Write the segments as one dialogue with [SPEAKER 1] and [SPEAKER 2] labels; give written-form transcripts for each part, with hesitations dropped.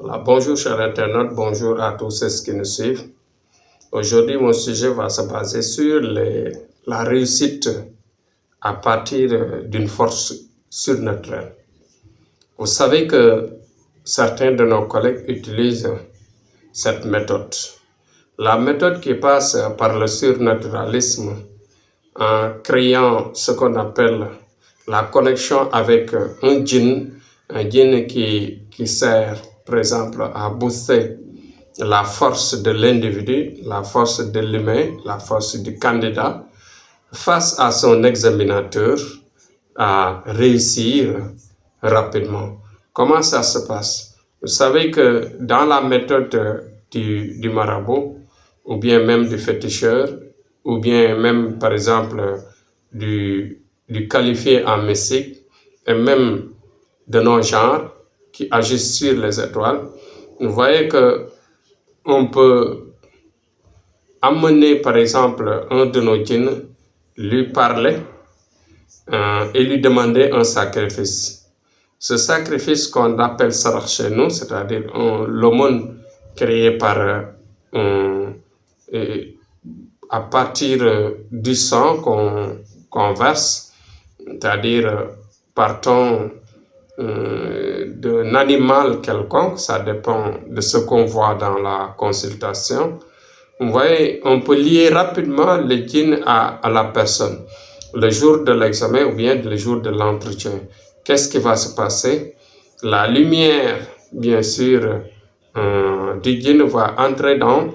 [SPEAKER 1] Voilà, bonjour chers internautes, bonjour à tous ceux qui nous suivent. Aujourd'hui, mon sujet va se baser sur la réussite à partir d'une force surnaturelle. Vous savez que certains de nos collègues utilisent cette méthode. La méthode qui passe par le surnaturalisme en créant ce qu'on appelle la connexion avec un djinn qui sert par exemple à booster la force de l'individu, la force de l'humain, la force du candidat face à son examinateur à réussir rapidement. Comment ça se passe? Vous savez que dans la méthode du marabout, ou bien même du féticheur, ou bien même par exemple du qualifié en mystique, et même de nos genres qui agissent sur les étoiles, vous voyez que on peut amener par exemple un de nos djinns, lui parler et lui demander un sacrifice. Ce sacrifice qu'on appelle sarach chez nous, c'est-à-dire l'aumône créé par à partir du sang qu'on verse, c'est-à-dire partant d'un animal quelconque, ça dépend de ce qu'on voit dans la consultation. Vous voyez, on peut lier rapidement le djinn à la personne. Le jour de l'examen ou bien le jour de l'entretien, qu'est-ce qui va se passer? La lumière, bien sûr, du djinn va entrer dans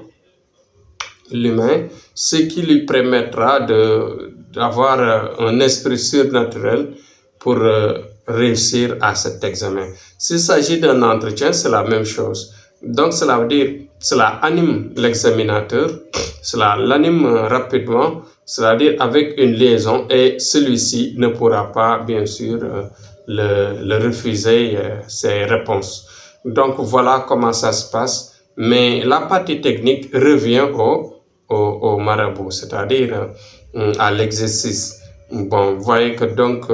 [SPEAKER 1] l'humain, ce qui lui permettra d'avoir un esprit surnaturel pour réussir à cet examen. S'il s'agit d'un entretien, c'est la même chose. Donc cela veut dire, cela anime l'examinateur, cela l'anime rapidement, c'est-à-dire avec une liaison, et celui-ci ne pourra pas, bien sûr, le refuser ses réponses. Donc voilà comment ça se passe, mais la partie technique revient au marabout, c'est-à-dire à l'exercice. Bon, vous voyez que donc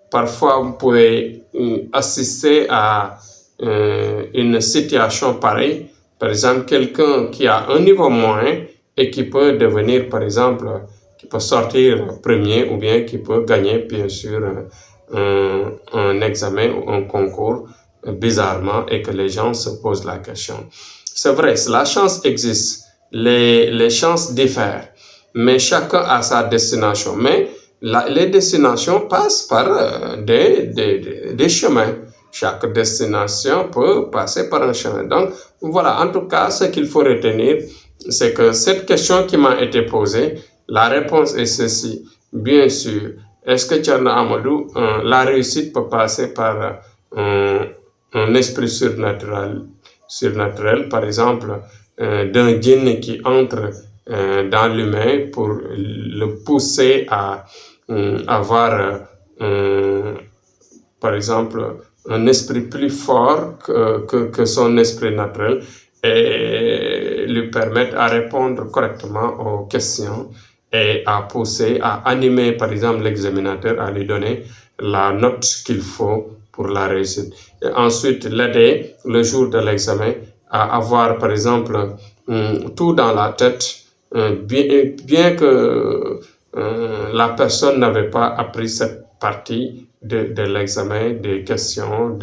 [SPEAKER 1] parfois vous pouvez assister à une situation pareille, par exemple quelqu'un qui a un niveau moyen et qui peut devenir par exemple, qui peut sortir premier ou bien qui peut gagner bien sûr un examen ou un concours bizarrement et que les gens se posent la question. C'est vrai, la chance existe, les chances diffèrent, mais chacun a sa destination. Mais les destinations passent par des chemins. Chaque destination peut passer par un chemin. Donc, voilà, en tout cas, ce qu'il faut retenir, c'est que cette question qui m'a été posée, la réponse est ceci. Bien sûr, est-ce que Thierno Amadou, la réussite peut passer par un esprit surnaturel, par exemple, d'un djinn qui entre dans l'humain pour le pousser à avoir, par exemple, un esprit plus fort que son esprit naturel et lui permettre à répondre correctement aux questions et à pousser, à animer par exemple l'examinateur, à lui donner la note qu'il faut pour la réussite. Et ensuite l'aider le jour de l'examen à avoir par exemple tout dans la tête, bien que la personne n'avait pas appris cette partie de l'examen, des questions,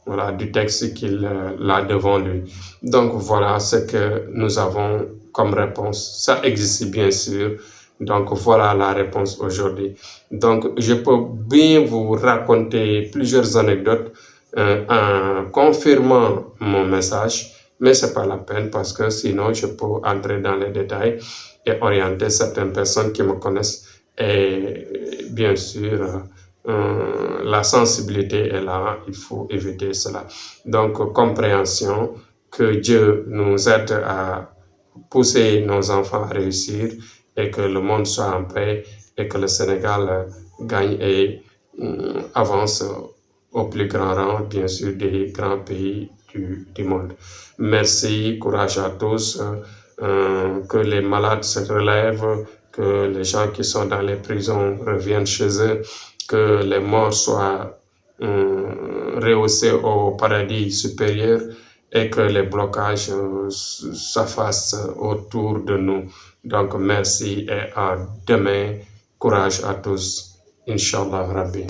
[SPEAKER 1] voilà, du texte qu'il a devant lui. Donc voilà ce que nous avons comme réponse. Ça existe bien sûr. Donc voilà la réponse aujourd'hui. Donc je peux bien vous raconter plusieurs anecdotes en confirmant mon message, mais c'est pas la peine parce que sinon je peux entrer dans les détails et orienter certaines personnes qui me connaissent. Et bien sûr, la sensibilité est là, il faut éviter cela. Donc, compréhension, que Dieu nous aide à pousser nos enfants à réussir et que le monde soit en paix et que le Sénégal gagne et avance au plus grand rang, bien sûr, des grands pays du monde. Merci, courage à tous, que les malades se relèvent, que les gens qui sont dans les prisons reviennent chez eux, que les morts soient rehaussés au paradis supérieur et que les blocages s'effacent autour de nous. Donc merci et à demain. Courage à tous. Inch'Allah Rabbi.